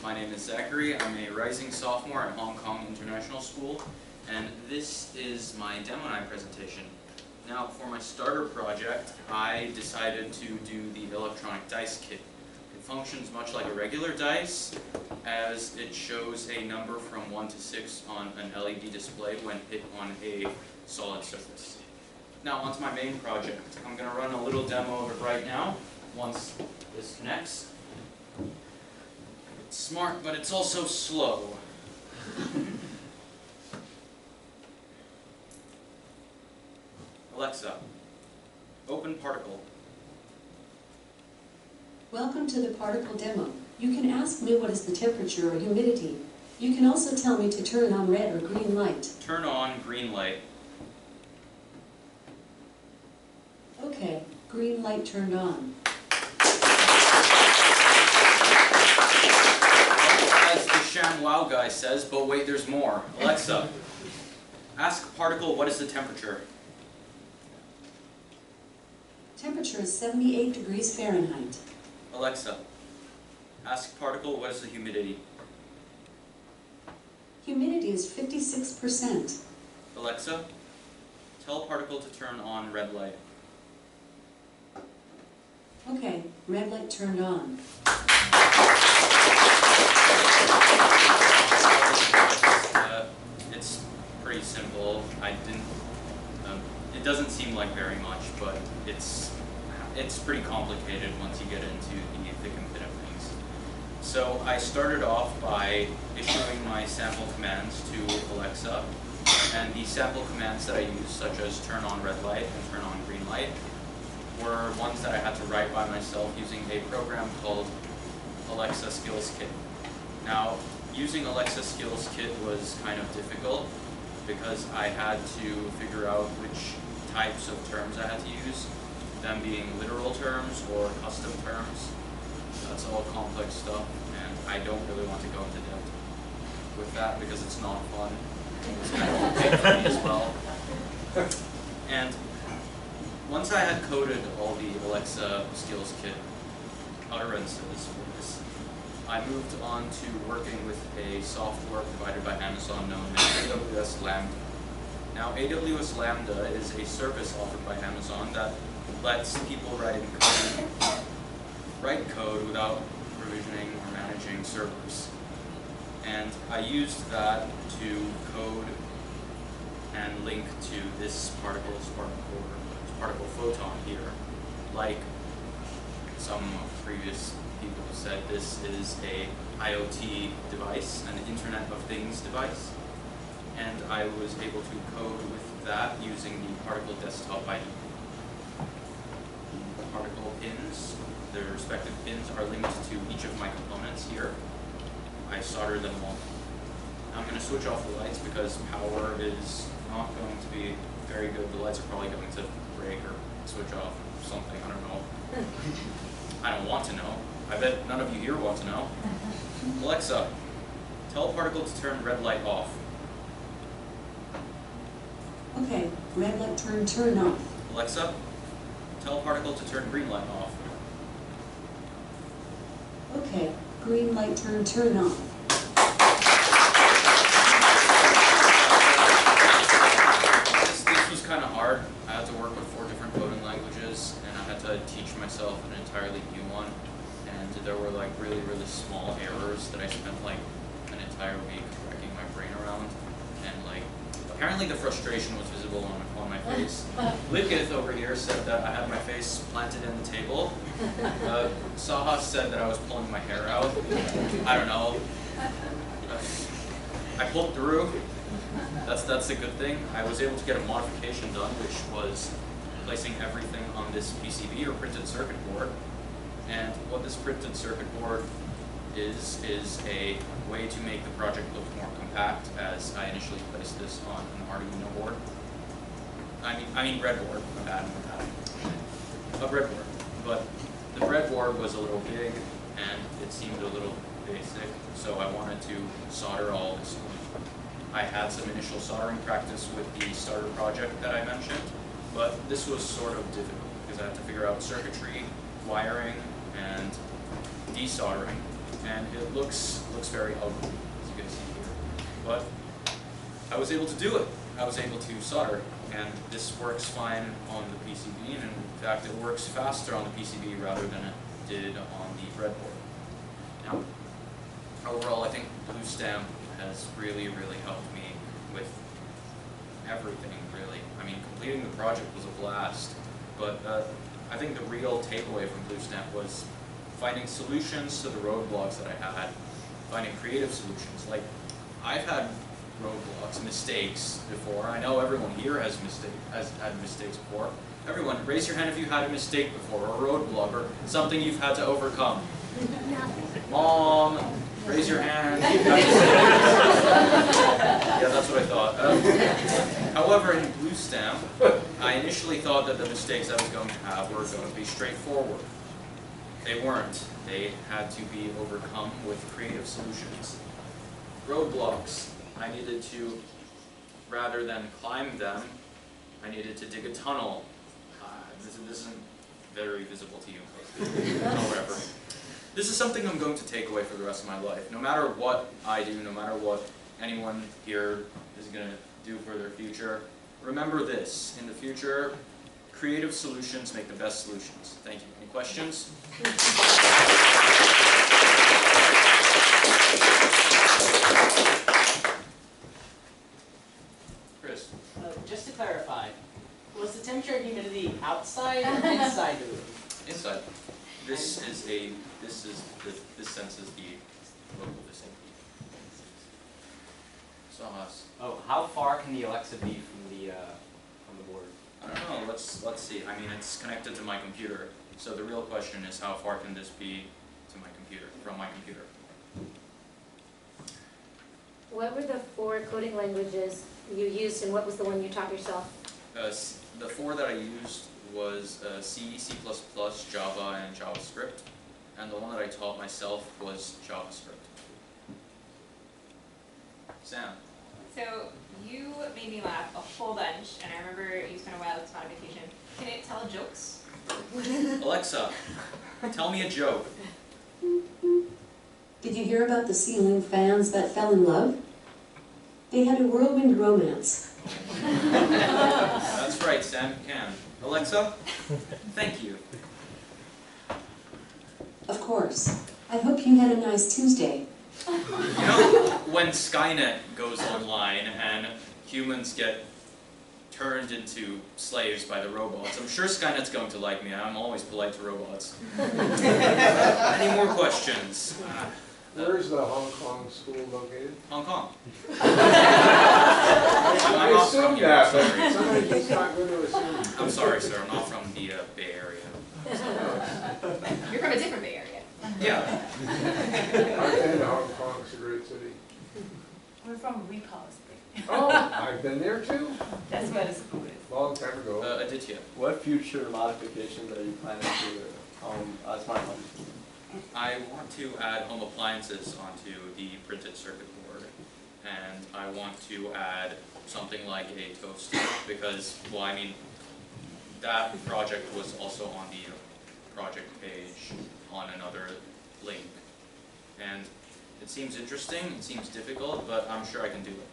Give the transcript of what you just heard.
My name is Zachary. I'm a rising sophomore at Hong Kong International School, and this is my demo night presentation. Now, for my starter project, I decided to do the electronic dice kit. It functions much like a regular dice, as it shows a number from 1 to 6 on an LED display when hit on a solid surface. Now, onto my main project. I'm going to run a little demo of it right now, once this connects. It's smart, but it's also slow. Alexa, open particle. Welcome to the particle demo. You can ask me what is the temperature or humidity. You can also tell me to turn on red or green light. Turn on green light. Okay, green light turned on. As the Sham Wow guy says, but wait, there's more. Alexa, ask particle what is the temperature. Temperature is 78 degrees Fahrenheit. Alexa, ask particle what is the humidity. Humidity is 56%. Alexa, tell particle to turn on red light. Okay, red light turned on. It's pretty simple. It doesn't seem like very much, but it's pretty complicated once you get into the thick and thin of things. So I started off by issuing my sample commands to Alexa, and the sample commands that I used, such as turn on red light and turn on green light, were ones that I had to write by myself using a program called Alexa Skills Kit. Now, using Alexa Skills Kit was kind of difficult because I had to figure out which types of terms I had to use, them being literal terms or custom terms. That's all complex stuff, and I don't really want to go into depth with that because it's not fun. It's kind of complicated for me as well. And once I had coded all the Alexa Skills Kit utterances for this, I moved on to working with a software provided by Amazon known as AWS Lambda. Now, AWS Lambda is a service offered by Amazon that lets people write code without provisioning or managing servers. And I used that to code and link to this particle photon here. Like some previous people said, this is a IoT device, an Internet of Things device. And I was able to code with that using the particle desktop ID. The particle pins, their respective pins, are linked to each of my components here. I soldered them all. I'm going to switch off the lights because power is not going to be very good. The lights are probably going to break or switch off or something. I don't know. I don't want to know. I bet none of you here want to know. Alexa, tell particle to turn red light off. Okay, red light turned off. Alexa, tell particle to turn green light off. Okay, green light turned off. This was kind of hard. I had to work with 4 different coding languages, and I had to teach myself an entirely new one. And there were like really, really small errors that I spent like an entire week racking my brain around. And like, apparently the frustration was visible on my face. Lidgith over here said that I had my face planted in the table. Saha said that I was pulling my hair out. I don't know. I pulled through. That's a good thing. I was able to get a modification done, which was placing everything on this PCB or printed circuit board. And what this printed circuit board is a way to make the project look more compact, as I initially placed this on an Arduino board. I mean breadboard, my bad. A breadboard. But the breadboard was a little big, and it seemed a little basic, so I wanted to solder all this. I had some initial soldering practice with the starter project that I mentioned, but this was sort of difficult because I had to figure out circuitry, wiring, and desoldering and it looks very ugly, as you can see here. But I was able to do it. I was able to solder, and this works fine on the PCB, and in fact it works faster on the PCB rather than it did on the breadboard. Now, overall I think BlueStamp has really helped me with everything, really. I mean, completing the project was a blast, but I think the real takeaway from BlueStamp was finding solutions to the roadblocks that I had, finding creative solutions. Like, I've had roadblocks, mistakes before. I know everyone here has had mistakes before. Everyone, raise your hand if you had a mistake before, or a roadblock, or something you've had to overcome. Mom, raise your hand. Yeah, that's what I thought. However, in BlueStamp, I initially thought that the mistakes I was going to have were going to be straightforward. They weren't. They had to be overcome with creative solutions. Roadblocks, I needed to, rather than climb them, I needed to dig a tunnel. This isn't very visible to you, but whatever. This is something I'm going to take away for the rest of my life. No matter what I do, no matter what anyone here is going to do for their future, remember this. In the future, creative solutions make the best solutions. Thank you. Any questions? Chris? Just to clarify, was the temperature and humidity outside or inside the room? Inside. This senses the local vicinity. Sauce. Oh, how far can the Alexa be from the board? I don't know. Let's see. I mean, it's connected to my computer. So the real question is, how far can this be to my computer, from my computer? What were the 4 coding languages you used, and what was the one you taught yourself? The 4 that I used was C, C++, Java, and JavaScript. And the one that I taught myself was JavaScript. Sam? So you made me laugh a whole bunch, and I remember you spent a while at on vacation. Can it tell jokes? Alexa, tell me a joke. Did you hear about the ceiling fans that fell in love? They had a whirlwind romance. That's right, Sam can. Alexa, thank you. Of course. I hope you had a nice Tuesday. You know, when Skynet goes online and humans get turned into slaves by the robots, I'm sure Skynet's going to like me. I'm always polite to robots. Any more questions? Where is the Hong Kong school located? Hong Kong. I assumed that, but sorry. sometimes it's not good to assume. I'm sorry, sir. I'm not from the Bay Area. You're from a different Bay Area. Yeah. I've been to Hong Kong, it's a great city. We're from Repulse. Oh, I've been there too? That's where the school is. Long time ago. Aditya. What future modifications are you planning to smart home? I want to add home appliances onto the printed circuit board, and I want to add something like a toaster because, well, I mean, that project was also on the project page on another link, and it seems interesting, it seems difficult, but I'm sure I can do it.